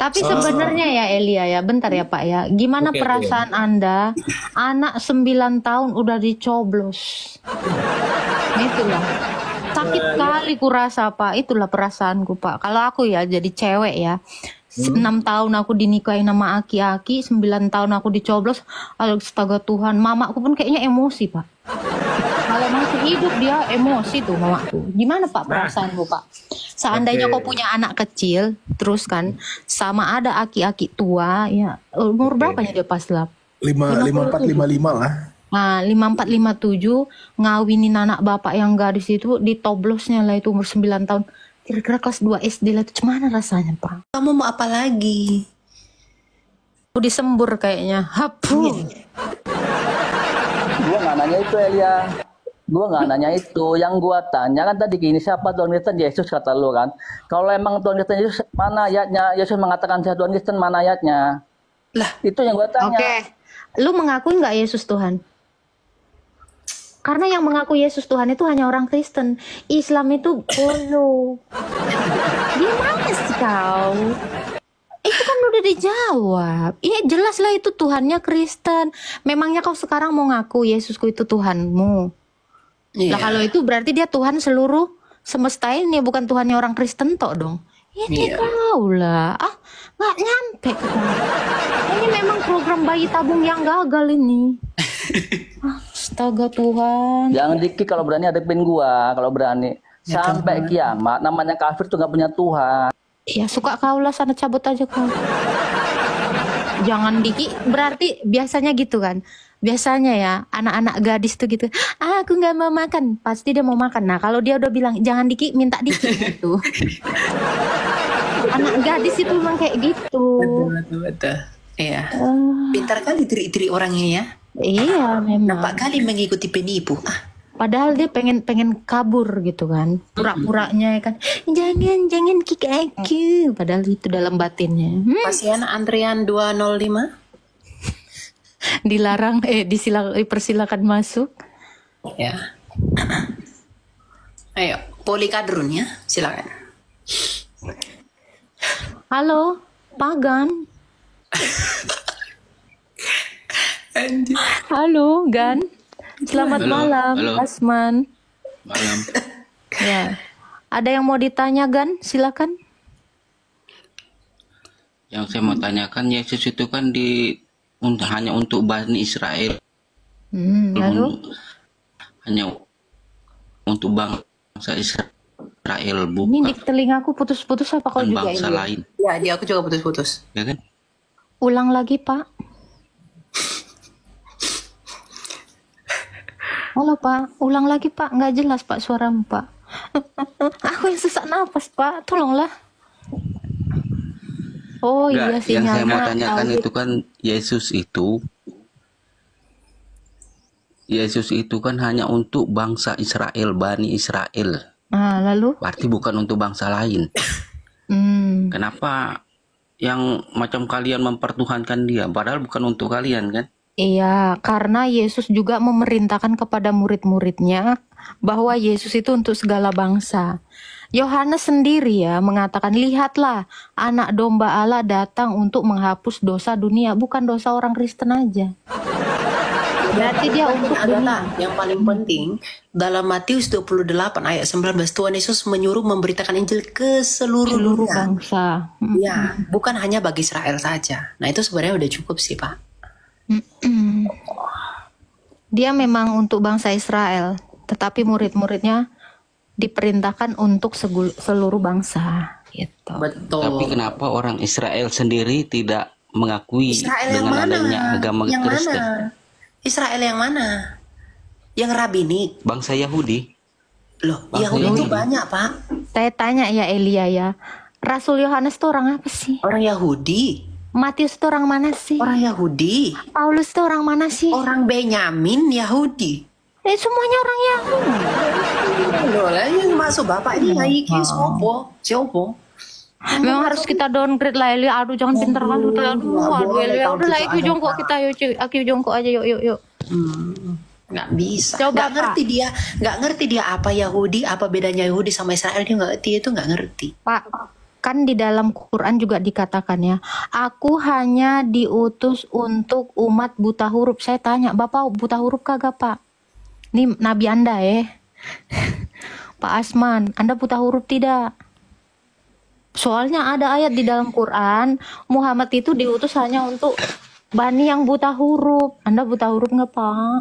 Tapi sebenarnya ya Elia ya, bentar ya Pak ya. Gimana perasaan Anda anak 9 tahun udah dicoblos? Itulah. Sakit kali kurasa Pak. Itulah perasaanku Pak. Kalau aku ya jadi cewek ya. 6 tahun aku dinikahin sama aki-aki, 9 tahun aku dicoblos. Astaga Tuhan, mamaku pun kayaknya emosi Pak. Kalau masih hidup dia emosi tuh mamaku. Gimana Pak perasaanmu Pak? Seandainya kau punya anak kecil, terus kan sama ada aki-aki tua, ya umur berapanya dia pas lah? 54, 55 lah. Nah, 54, 57 ngawinin anak bapak yang gadis itu, ditoblosnya lah itu umur 9 tahun. Kira-kira kelas 2 SD lah itu gimana rasanya Pak? Kamu mau apa lagi? Aku disembur kayaknya. Hapu. Gua nggak nanya itu Elia. Gua nggak nanya itu. Yang gua tanya kan tadi gini, siapa Tuhan Kristen? Yesus kata lu kan. Kalau emang Tuhan Kristen Yesus, mana ayatnya? Yesus mengatakan saya Tuhan Kristen, mana ayatnya? Lah, itu yang gua tanya. Oke. Lu mengakui nggak Yesus Tuhan? Karena yang mengaku Yesus Tuhan itu hanya orang Kristen. Islam itu bolu. Gimana sih kau? Itu kan udah dijawab. Iya jelas lah itu Tuhannya Kristen. Memangnya kau sekarang mau ngaku Yesusku itu Tuhanmu? iya. Lah kalau itu berarti dia Tuhan seluruh semesta ini, bukan Tuhannya orang Kristen tok dong. Ya dia tahu lah. Ah, nggak nyampe. Ini memang program bayi tabung yang gagal ini. Astaga Tuhan. Jangan dikit kalau berani hadapin gua, kalau berani. Sampai kiamat namanya kafir tuh nggak punya Tuhan. Ya suka kau lah, sana cabut aja kau. Jangan Diki, berarti biasanya gitu kan. Biasanya ya anak-anak gadis tuh gitu. Ah, aku nggak mau makan, pasti dia mau makan. Nah kalau dia udah bilang jangan Diki, minta Diki gitu. Anak gadis itu memang kayak gitu. Betul. Iya. Pintar kali diri-diri orangnya ya. Iya memang. Nampak kali mengikuti penipu. Padahal dia pengen kabur gitu kan. Pura-puranya ya kan. Jangan kick aku. Padahal itu dalam batinnya. Masih anak antrian 205? Dilarang, dipersilakan masuk. Ya. Ayo, Polikadrun ya, silakan. Halo, Pagan. Halo, Gan. Selamat malam, Asman. Malam. Ya. Ada yang mau ditanya, Gan? Silakan. Yang saya mau tanyakan, Yesus itu kan hanya untuk Bani Israel. Lalu? Hanya untuk bangsa Israel, Ini bukan di telingaku putus-putus apa kau juga bangsa ini? lain. Ya, dia aku juga putus-putus. Ya kan? Ulang lagi, Pak. Halo, Pak. Ulang lagi, Pak. Nggak jelas, Pak, suaramu, Pak. Aku yang sesak napas, Pak. Tolonglah. Oh Enggak, iya yang saya mau sinyalnya. tanyakan itu kan Yesus itu kan hanya untuk bangsa Israel, Bani Israel. Nah, lalu? Berarti bukan untuk bangsa lain. Kenapa yang macam kalian mempertuhankan dia, padahal bukan untuk kalian kan? Iya, karena Yesus juga memerintahkan kepada murid-muridnya bahwa Yesus itu untuk segala bangsa. Yohanes sendiri ya mengatakan, lihatlah anak domba Allah datang untuk menghapus dosa dunia, bukan dosa orang Kristen aja. Berarti dia untuk dunia. Yang paling penting dalam Matius 28 ayat 19, Tuhan Yesus menyuruh memberitakan Injil ke seluruh dunia. Bangsa. Ya, bukan hanya bagi Israel saja. Nah, itu sebenarnya udah cukup sih, Pak. Dia memang untuk bangsa Israel, tetapi murid-muridnya diperintahkan untuk seluruh bangsa gitu. Betul. Tapi kenapa orang Israel sendiri tidak mengakui Israel dengan adanya agama yang Kristen? mana? Israel yang mana? Yang rabbinik. Bangsa Yahudi. Loh, Bangsa Yahudi itu Yahudi. banyak, Pak. Saya tanya ya Elia ya, Rasul Yohanes itu orang apa sih? Orang Yahudi. Matius itu orang mana sih? Orang Yahudi. Paulus itu orang mana sih? Orang Benyamin Yahudi. Semuanya orang Yahudi. Loh, lah yang masuk bapak ini iki sopo? Siapa? Memang harus kita downgrade lah Elia. Aduh jangan pintar kali. Aduh Elia. Udah lah ikut jongkok kita yuk. Aku jongkok aja yuk. Nggak bisa. Coba, Nggak ngerti dia apa Yahudi, apa bedanya Yahudi sama Israel, dia nggak ngerti, itu nggak ngerti. Pak, Kan di dalam Quran juga dikatakan ya, aku hanya diutus untuk umat buta huruf. Saya tanya, Bapak buta huruf kagak Pak? Ini Nabi Anda ya. Pak Asman, Anda buta huruf tidak? Soalnya ada ayat di dalam Quran, Muhammad itu diutus hanya untuk Bani yang buta huruf. Anda buta huruf nggak Pak?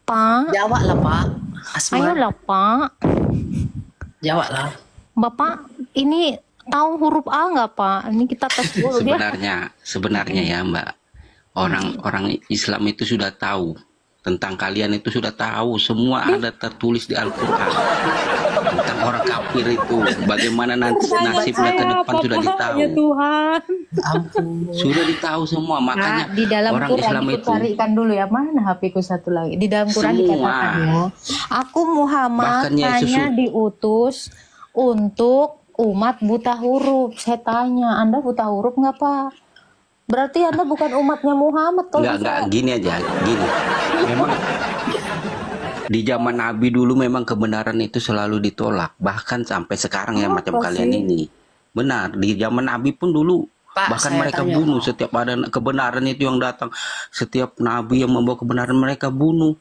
Pak, Jawab lah Pak. Asma. ayolah Pak. Jawab lah. Bapak ini tahu huruf A nggak Pak? Ini kita tes dulu dia. Sebenarnya ya Mbak, orang Islam itu sudah tahu tentang kalian, itu sudah tahu semua, ada tertulis di Al-Quran tentang orang kafir itu, bagaimana nanti nasibnya ke depan sudah ditahu. Ya Tuhan. Sudah ditahu semua, makanya Nah, di dalam orang Quran Islam itu itu carikan dulu ya, mana HP-ku satu lagi. Di dalam Quran Semua. dikatakan ya, aku Muhammad Bahkan Yesus hanya diutus untuk umat buta huruf. Saya tanya, Anda buta huruf nggak Pak? Berarti Anda bukan umatnya Muhammad kalau enggak gini aja, gini. Memang di zaman Nabi dulu memang kebenaran itu selalu ditolak, bahkan sampai sekarang ya macam kalian ini. Benar, di zaman Nabi pun dulu Pak, bahkan saya mereka tanya. bunuh setiap ada kebenaran itu yang datang. Setiap nabi yang membawa kebenaran mereka bunuh.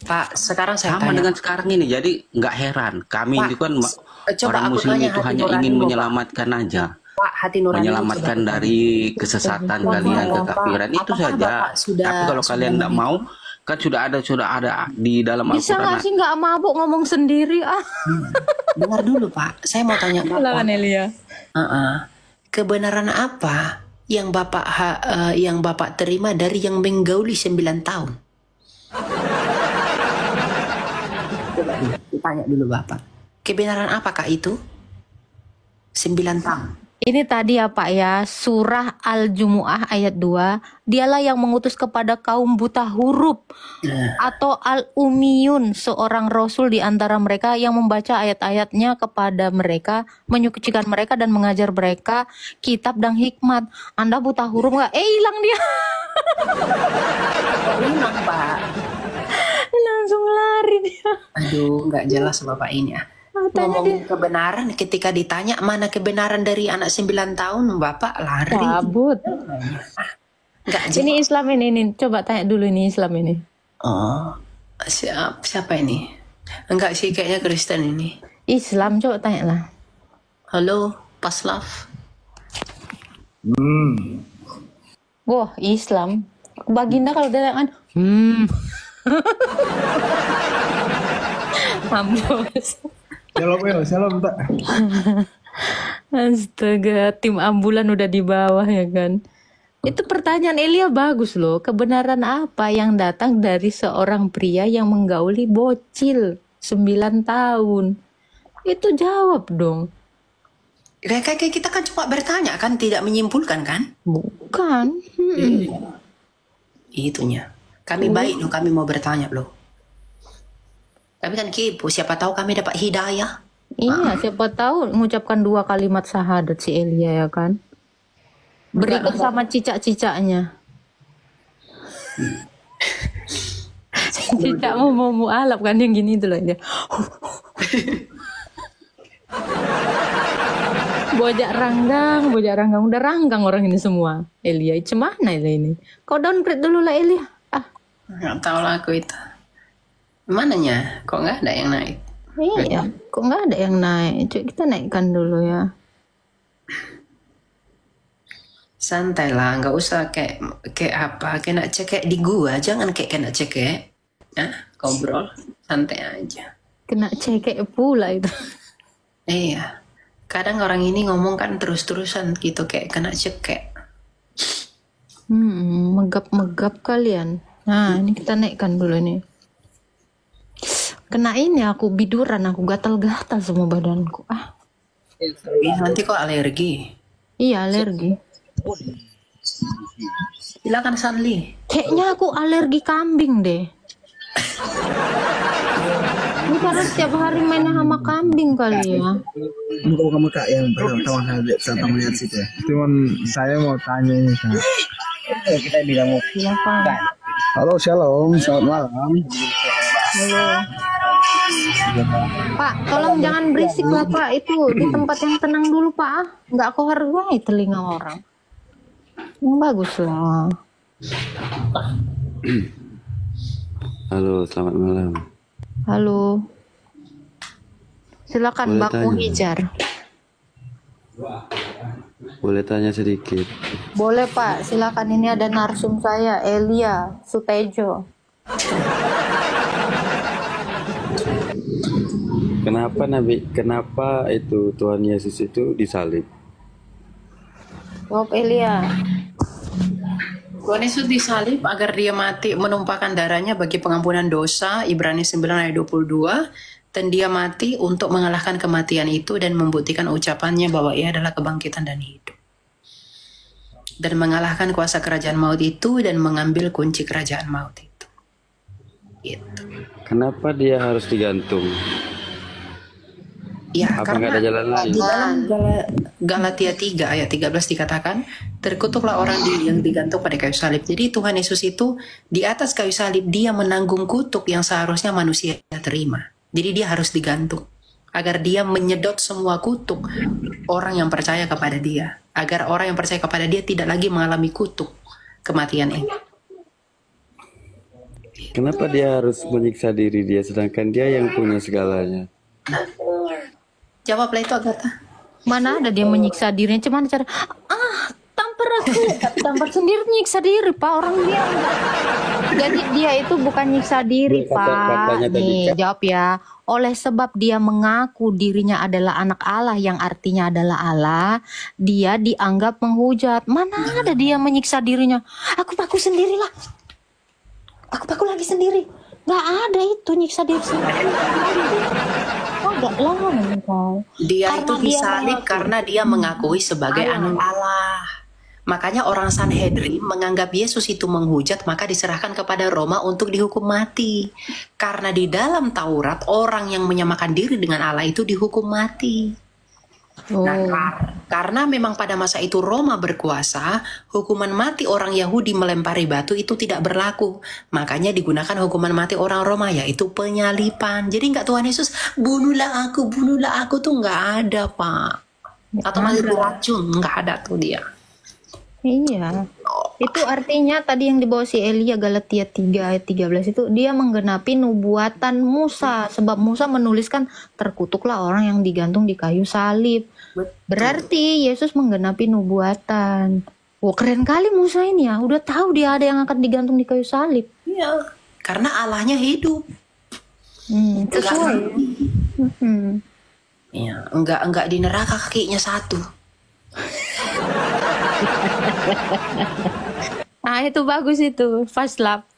Pak, sekarang saya Sama tanya. dengan sekarang ini. Jadi nggak heran, kami Pak, itu kan coba orang aku muslim tanya itu hati hanya nurani ingin Bapak. menyelamatkan aja. Pak, hati nurani Menyelamatkan sudah. dari kesesatan kalian, Bapak, kekafiran itu apakah saja. Bapak sudah- Tapi kalau sudah kalian tidak mau, kan sudah ada di dalam bisa Al-Quran. nggak sih nggak mabuk ngomong sendiri ah? Dengar dulu Pak, saya mau tanya Bapak. Elia. Kebenaran apa yang Bapak terima dari yang menggauli 9 tahun? Coba ditanya dulu Bapak. Kebenaran apakah itu? 9 tahun. Ini tadi ya Pak ya, surah Al-Jumu'ah ayat 2, dialah yang mengutus kepada kaum buta huruf atau Al-Umiyun, seorang rasul di antara mereka yang membaca ayat-ayatnya kepada mereka, menyucikan mereka dan mengajar mereka kitab dan hikmat. Anda buta huruf nggak? Hilang dia. Memang Pak. Langsung lari dia. Aduh, nggak jelas Bapak ini ya. Ngomong kebenaran, ketika ditanya mana kebenaran dari anak 9 tahun, Bapak lari. Cabut. Nggak jelas. Ini Islam ini, coba tanya dulu ini Islam ini. Oh, siapa ini? Enggak sih, kayaknya Kristen ini. Islam coba tanya lah. Halo, Paslav. Wah, Islam. Baginda kalau dia kan, mampus. Shalom, Pak. Astaga, tim ambulan udah di bawah ya kan. Itu pertanyaan Elia bagus loh. Kebenaran apa yang datang dari seorang pria yang menggauli bocil 9 tahun? Itu jawab dong. Kayak kita kan cuma bertanya kan, tidak menyimpulkan kan? Bukan. Itunya. Kami baik loh, kami mau bertanya loh. Kami kan kepo, siapa tahu kami dapat hidayah. Iya, siapa tahu mengucapkan 2 kalimat syahadat si Elia ya kan. Berikut sama cicak-cicaknya. Cicak mau mualaf kan yang gini tuh loh dia. Bojak ranggang udah ranggang orang ini semua. Elia, cemana Elia ini? Kau downgrade dulu lah Elia. Nggak tahu lah aku itu. Mananya? Kok nggak ada yang naik? Iya, kok nggak ada yang naik? Coba kita naikkan dulu ya. Santai lah, nggak usah kayak apa, kena cekek di gua, jangan kayak kena cekek. Ya, ngobrol, santai aja. Kena cekek pula itu. Iya, kadang orang ini ngomong kan terus-terusan gitu kayak kena cekek. Megap-megap kalian. Nah, ini kita naikkan dulu nih. Kena ini aku biduran, aku gatal-gatal semua badanku. Nanti kok alergi. Iya, alergi. Silakan Sanli. Kayaknya aku alergi kambing deh. Ini karena setiap hari mainnya sama kambing kali ya. Muka-muka yang pertama saya melihat situ ya. Cuman saya mau tanya ini kan. Kita bilang mau. Silakan. Halo, shalom, selamat malam. Halo. Pak, tolong jangan berisik lah Pak. Itu di tempat yang tenang dulu Pak. Nggak kau hargai telinga orang. Yang bagus lah. Halo, selamat malam. Halo. Silakan Boleh Bang tanya? Muhijar. Boleh tanya sedikit? Boleh Pak, silakan. Ini ada narsum saya, Elia Sutejo. Kenapa itu Tuhan Yesus itu disalib? Jawab Elia. Tuhan Yesus disalib agar dia mati menumpahkan darahnya bagi pengampunan dosa, Ibrani 9 ayat 22, dan dia mati untuk mengalahkan kematian itu dan membuktikan ucapannya bahwa ia adalah kebangkitan dan hidup. Dan mengalahkan kuasa kerajaan maut itu dan mengambil kunci kerajaan maut itu. Gitu. Kenapa dia harus digantung? Ya, Apa nggak ada jalan lain? di dalam Galatia 3 ayat 13 dikatakan, terkutuklah orang yang digantung pada kayu salib. Jadi Tuhan Yesus itu di atas kayu salib, dia menanggung kutuk yang seharusnya manusia terima. Jadi dia harus digantung agar dia menyedot semua kutuk orang yang percaya kepada dia, agar orang yang percaya kepada dia tidak lagi mengalami kutuk kematian ini. Kenapa dia harus menyiksa diri dia sedangkan dia yang punya segalanya? Jawablah itu, Agatha. Mana ada dia menyiksa dirinya? Cuman cara tampar aku, tampar sendiri nyiksa diri Pak, orang dia. Jadi dia itu bukan nyiksa diri Pak. Nih jawab ya. Oleh sebab dia mengaku dirinya adalah anak Allah yang artinya adalah Allah, dia dianggap menghujat. Mana ada dia menyiksa dirinya? Aku paku sendirilah. Aku paku lagi sendiri. Nggak ada itu nyiksa diri sendiri. Enggak lah engkau. Dia Karena itu dia disalib mengaku. karena dia mengakui sebagai anak Allah. Makanya orang Sanhedrin menganggap Yesus itu menghujat, maka diserahkan kepada Roma untuk dihukum mati. Karena di dalam Taurat orang yang menyamakan diri dengan Allah itu dihukum mati. Nah, karena memang pada masa itu Roma berkuasa, hukuman mati orang Yahudi melempari batu itu tidak berlaku. Makanya digunakan hukuman mati orang Roma, yaitu penyalipan. Jadi nggak Tuhan Yesus, bunuhlah aku tuh nggak ada Pak. Atau mati beracun, nggak ada tuh dia. Iya. Itu artinya tadi yang dibawa si Elia Galatia 3 ayat 13 itu dia menggenapi nubuatan Musa. Sebab Musa menuliskan terkutuklah orang yang digantung di kayu salib. Berarti Yesus menggenapi nubuatan. Wah keren kali Musa ini ya. Udah tahu dia ada yang akan digantung di kayu salib. Iya, karena Allahnya hidup. Sesuai. Iya, enggak di neraka kakinya satu. Nah itu bagus itu fast lap.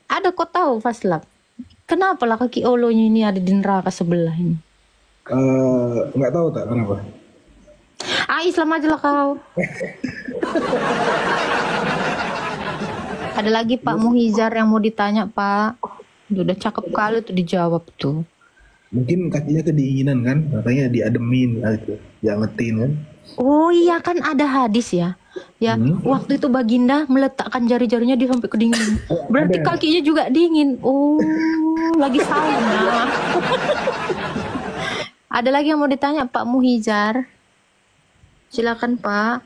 Ada kok tahu fast lap? Kenapa lah kaki Olonya ini ada di neraka sebelah ini? Nggak tahu tak kenapa. Islam aja lah kau. Ada lagi Pak Muhizar yang mau ditanya Pak. Udah cakep kali tuh dijawab tuh. Mungkin kakinya kedinginan kan, makanya diademin gitu, diangetin kan. Oh iya kan ada hadis ya. Ya waktu itu Baginda meletakkan jari-jarinya dia sampai kedinginan. Berarti kakinya juga dingin. Oh lagi sauna. Ada lagi yang mau ditanya Pak Muhizar? Silakan Pak.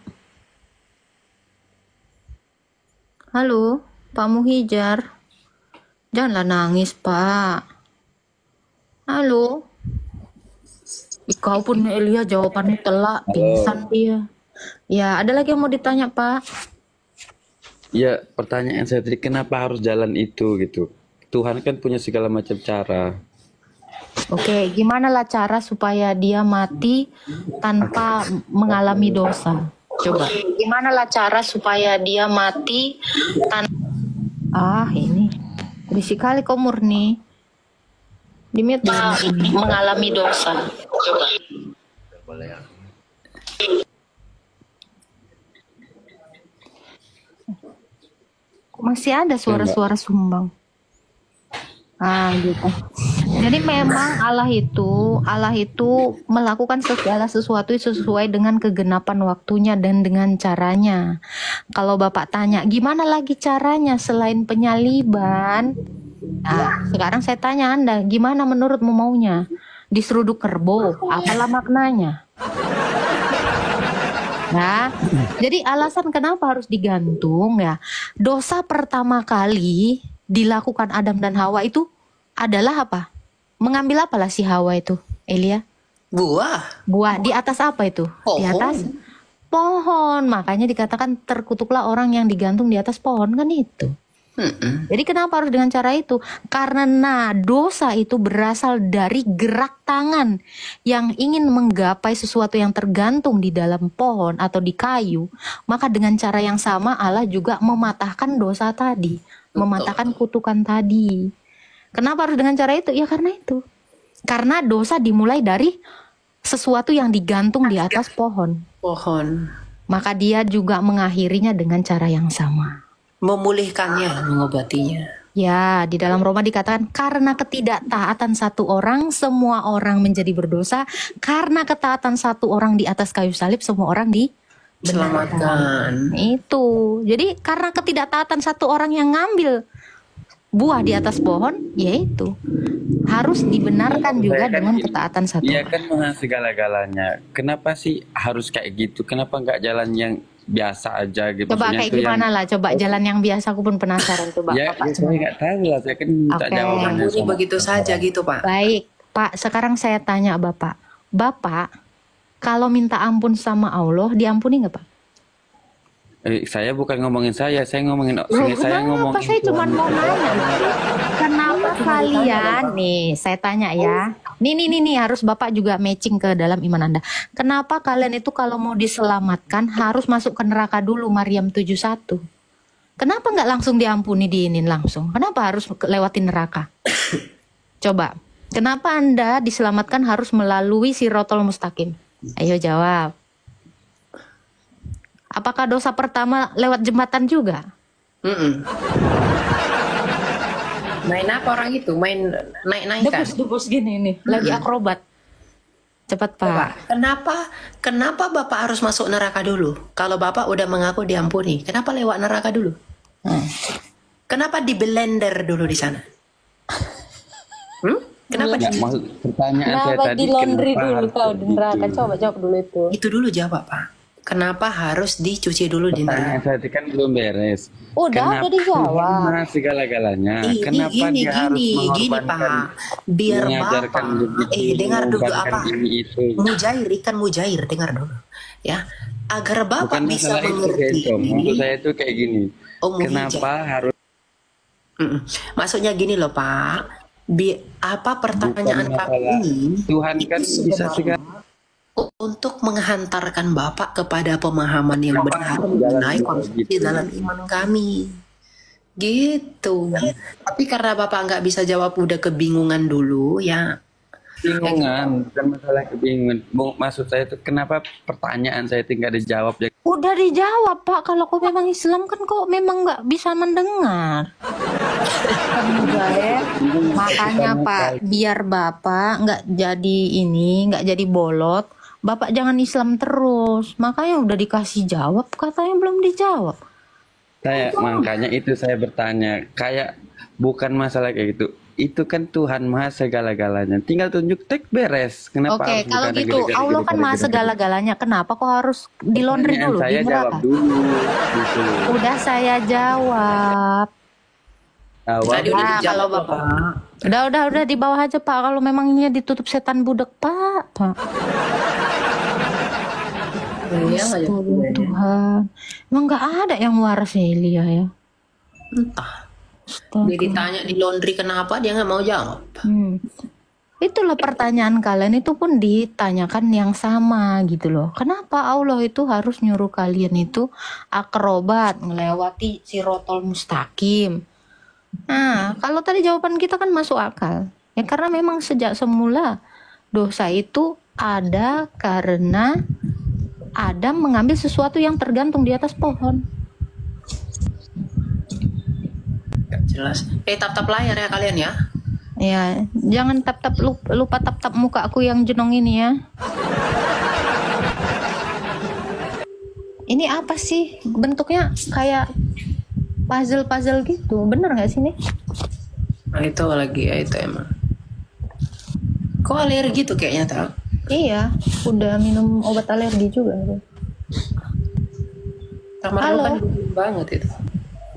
Halo Pak Muhizar. Janganlah nangis Pak. Halo. Kau pun Elia jawabannya telak, pingsan dia. Ya, ada lagi yang mau ditanya Pak? Ya, pertanyaan saya tadi, kenapa harus jalan itu gitu? Tuhan kan punya segala macam cara. Oke, gimana lah cara supaya dia mati tanpa mengalami dosa? Coba. Gimana lah cara supaya dia mati tanpa... ini. Berisik kali kau Murni. Dimit mengalami dosa. Coba. Masih ada suara-suara sumbang. Gitu. Jadi memang Allah itu melakukan segala sesuatu sesuai dengan kegenapan waktunya dan dengan caranya. Kalau Bapak tanya, gimana lagi caranya selain penyaliban? Nah, sekarang saya tanya Anda, gimana menurutmu maunya? Diseruduk kerbau, apalah maknanya? Nah, jadi alasan kenapa harus digantung ya? Dosa pertama kali dilakukan Adam dan Hawa itu adalah apa? Mengambil apalah si Hawa itu, Elia? Buah. Buah di atas apa itu? Di atas pohon. Makanya dikatakan terkutuklah orang yang digantung di atas pohon, kan itu. Jadi kenapa harus dengan cara itu? Karena dosa itu berasal dari gerak tangan yang ingin menggapai sesuatu yang tergantung di dalam pohon atau di kayu. Maka dengan cara yang sama Allah juga mematahkan dosa tadi, mematahkan kutukan tadi. Kenapa harus dengan cara itu? Ya karena itu. Karena dosa dimulai dari sesuatu yang digantung di atas pohon. Maka dia juga mengakhirinya dengan cara yang sama. Memulihkannya, mengobatinya. Ya, di dalam Roma dikatakan karena ketidaktaatan satu orang, semua orang menjadi berdosa. Karena ketaatan satu orang di atas kayu salib, semua orang diselamatkan. Itu. Jadi karena ketidaktaatan satu orang yang ngambil buah di atas pohon, yaitu harus dibenarkan juga dengan ketaatan satu orang. Iya kan Maha segala-galanya. Kenapa sih harus kayak gitu? Kenapa nggak jalan yang biasa aja gitu? Coba kayak gimana lah, coba jalan yang biasa, aku pun penasaran. Coba ya, Bapak saya nggak tahu lah, saya kan minta jawabannya. Ini begitu saja gitu Pak. Baik Pak, sekarang saya tanya Bapak, kalau minta ampun sama Allah, diampuni nggak Pak? Saya bukan ngomongin saya ngomongin saya ngomongin. Saya cuma mau nanya, kenapa kalian nih? Saya tanya ya. Nih harus Bapak juga matching ke dalam iman Anda. Kenapa kalian itu kalau mau diselamatkan harus masuk ke neraka dulu, Maryam 71? Kenapa nggak langsung diampuni, diinin langsung? Kenapa harus lewatin neraka? Coba, kenapa Anda diselamatkan harus melalui Sirotol Mustaqim? Ayo jawab. Apakah dosa pertama lewat jembatan juga? Main apa orang itu? Main naik-naikan? Debus gini nih, lagi akrobat. Cepat Pak. Kenapa Bapak harus masuk neraka dulu? Kalau Bapak udah mengaku diampuni, kenapa lewat neraka dulu? Kenapa di blender dulu di sana? Kenapa pertanyaan saya tadi, di laundry dulu kau di neraka? Coba jawab dulu itu. Itu dulu jawab Pak. Kenapa harus dicuci dulu di neraka? Pertanyaan saya tadi kan belum beres. Udah dijawab. Tuhan segala-galanya. Kenapa dia harus mengorbankan? Pak. Biar Bapak. Dengar dulu apa? Ikan mujair, dengar dulu. Ya, agar Bapak bukan bisa mengerti. Maksud saya itu kayak gini. Kenapa harus? Maksudnya gini loh Pak. Apa pertanyaan Pak ini? Tuhan kan bisa segala. Untuk menghantarkan Bapak kepada pemahaman yang benar mengenai konsep dalam iman kami. Gitu. Tapi karena Bapak nggak bisa jawab, udah kebingungan dulu ya. Bingungan, bukan masalah kebingungan. Maksud saya itu kenapa pertanyaan saya tinggal dijawab ya? Udah dijawab Pak. Kalau kau memang Islam kan kau memang nggak bisa mendengar. Makanya Pak, biar Bapak nggak jadi bolot. Bapak jangan Islam terus. Makanya udah dikasih jawab, katanya belum dijawab. Makanya itu saya bertanya. Kayak bukan masalah kayak gitu. Itu kan Tuhan Maha segala-galanya. Tinggal tunjuk tek beres. Kenapa? Oke, kalau gitu Allah kan Maha segala-galanya. Kenapa kok harus di laundry dulu? Saya jawab dulu. Gitu. Udah saya jawab. Tadi udah dijawab Bapak. Udah di bawah aja Pak. Kalau memang ini ditutup setan budak Pak. Tuhan, emang nggak ada yang waras ya Elia ya? Entah. Dia ditanya di laundry kenapa, dia nggak mau jawab. Itulah pertanyaan kalian itu pun ditanyakan yang sama gitu loh. Kenapa Allah itu harus nyuruh kalian itu akrobat melewati Sirotol Mustaqim? Nah, kalau tadi jawaban kita kan masuk akal. Ya karena memang sejak semula dosa itu ada karena Adam mengambil sesuatu yang tergantung di atas pohon. Gak jelas. Tap-tap layar ya kalian ya. Ya, jangan lupa tap muka aku yang jenong ini ya. Ini apa sih? Bentuknya kayak puzzle gitu. Bener nggak sih nih? Itu lagi ya itu emang. Kok alergi tuh kayaknya tau? Iya, udah minum obat alergi juga. Kamar lu Halo. kan dingin banget itu.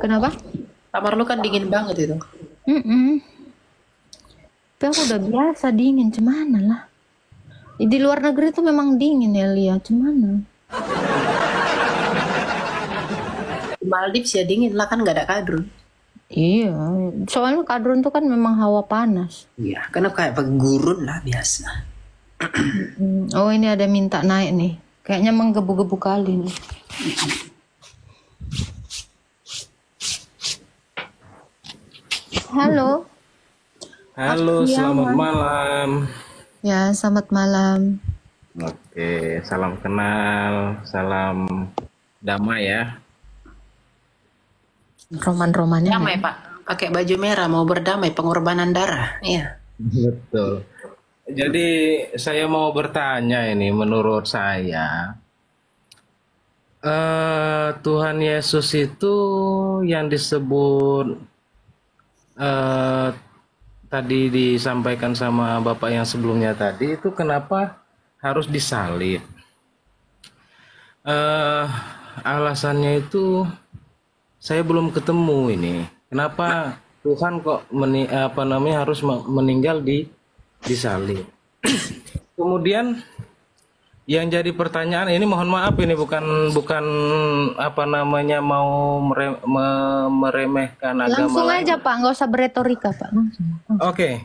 Kenapa? Kamar lu kan dingin banget itu. Tapi aku udah biasa dingin, cemana lah. Di luar negeri tuh memang dingin ya, Lia, cemana? Di Maldives ya dingin lah, kan nggak ada kadrun. Iya, soalnya kadrun tuh kan memang hawa panas. Iya, karena kayak gurun lah biasa. Oh, ini ada minta naik nih. Kayaknya menggebu-gebu kali nih. Halo. Halo, Iya, selamat Mas. malam. Ya, selamat malam. Oke, salam kenal, salam damai ya. Roman-romannya. Damai Pak, pakai baju merah mau berdamai pengorbanan darah. Iya. Betul. Jadi saya mau bertanya ini, menurut saya Tuhan Yesus itu yang disebut tadi disampaikan sama Bapak yang sebelumnya tadi itu kenapa harus disalib? Alasannya itu saya belum ketemu ini. Kenapa Tuhan kok harus meninggal disalib? Kemudian yang jadi pertanyaan ini, mohon maaf ini bukan mau meremehkan agama Langsung lain. aja Pak, nggak usah beretorika Pak. Langsung. Oke,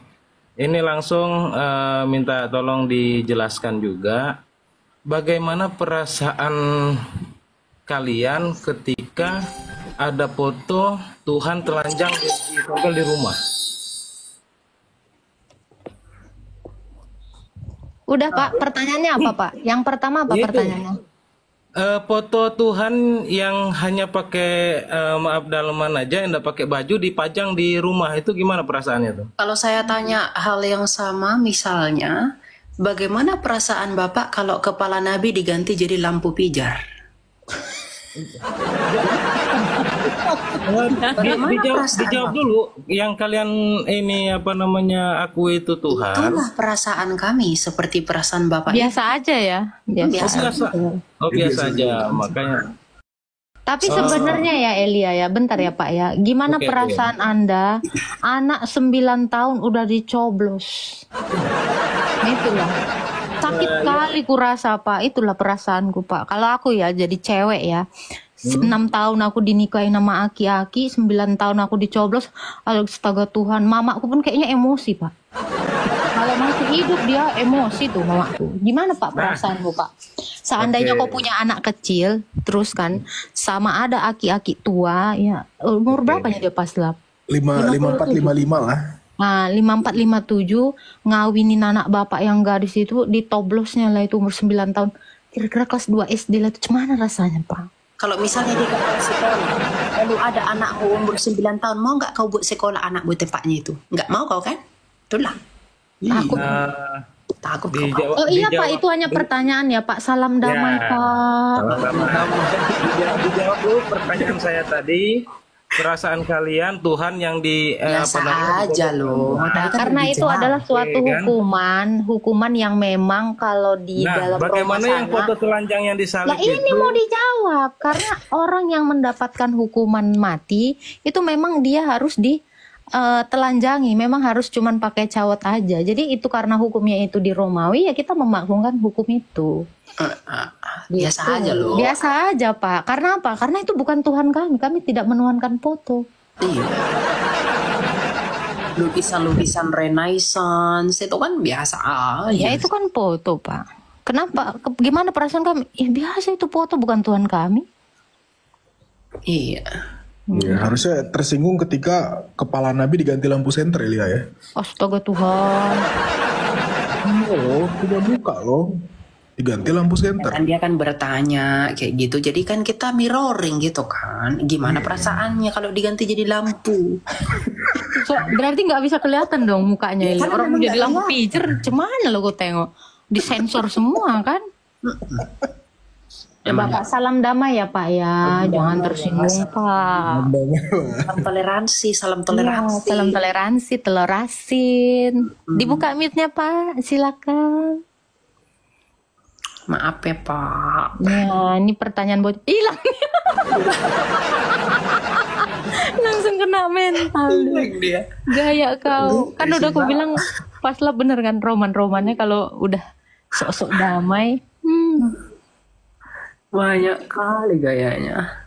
ini langsung minta tolong dijelaskan juga bagaimana perasaan kalian ketika ada foto Tuhan telanjang ditempel di rumah. Udah Pak, pertanyaannya apa Pak? Yang pertama apa Itu. pertanyaannya? Foto Tuhan yang hanya pakai maaf daleman aja, yang enggak pakai baju dipajang di rumah, itu gimana perasaannya tuh? Kalau saya tanya hal yang sama, misalnya, bagaimana perasaan Bapak kalau kepala Nabi diganti jadi lampu pijar? Dijawab dulu yang kalian ini aku itu Tuhan. Itulah perasaan kami, seperti perasaan Bapak. Biasa aja ya. Biasa. Biasa aja, makanya. Tapi sebenarnya ya Elia ya, bentar ya Pak ya. Gimana Oke, perasaan Anda anak 9 tahun udah dicoblos? Itulah. Sakit kali kurasa Pak, itulah perasaanku Pak. Kalau aku ya jadi cewek ya. 6 tahun aku dinikahi sama aki-aki, 9 tahun aku dicoblos. Astaga Tuhan, mamaku pun kayaknya emosi Pak. Kalau masih hidup dia emosi tuh mamaku. Gimana Pak perasaanmu Pak? Seandainya kau punya anak kecil, terus kan sama ada aki-aki tua, ya umur berapanya dia pas lah? 5455 lah. Nah 5457 ngawinin anak bapak yang gadis itu, ditoblosnya lah itu umur 9 tahun. Kira-kira kelas 2 SD lah itu gimana rasanya Pak? Kalau misalnya di kepala sekolah, lalu ada anakmu umur 9 tahun, mau nggak kau buat sekolah anak buat tempatnya itu? Nggak mau kau kan? Itulah. Takut. Takut kau. Oh iya Pak, itu hanya pertanyaan ya Pak. Salam damai Pak. Dijawab dulu pertanyaan saya tadi. Perasaan kalian Tuhan yang Biasa aja loh. Nah, karena itu adalah suatu hukuman yang memang kalau di dalam bagaimana Roma yang foto sana. telanjang yang disalib Lah ini itu? mau dijawab karena orang yang mendapatkan hukuman mati itu memang dia harus telanjangi, memang harus cuman pakai cawat aja. Jadi itu karena hukumnya itu di Romawi ya kita memakmurkan hukum itu. Biasa Gitu. aja loh. Biasa aja Pak. Karena apa? Karena itu bukan Tuhan kami. Kami tidak menuhankan foto. Iya. Lukisan-lukisan Renaissance itu kan biasa aja. Ya itu kan foto Pak. Kenapa? Gimana perasaan kami? Ya biasa itu foto, bukan Tuhan kami. Iya. Ya, harusnya tersinggung ketika kepala Nabi diganti lampu senter Elia ya. Astaga Tuhan. Oh, tidak buka loh. Diganti lampu senter. Kan dia kan bertanya kayak gitu. Jadi kan kita mirroring gitu kan. Gimana perasaannya kalau diganti jadi lampu? Berarti nggak bisa kelihatan dong mukanya. Ya, Eli. kan Orang memang jadi nggak lampu kelihatan. pijar, cuman lo gue tengok disensor semua kan. Bapak salam damai ya Pak ya, jangan tersinggung Pak. Salam toleransi, salam Iya, toleransi. salam toleransi, telur asin. Dibuka mute-nya Pak, silakan. Maaf ya Pak. Ya, ini pertanyaan buat hilang. Langsung kena mental dia. Gaya kau. Kan udah aku bilang pas lah bener kan roman-romannya kalau udah sok-sok damai. Banyak kali gayanya.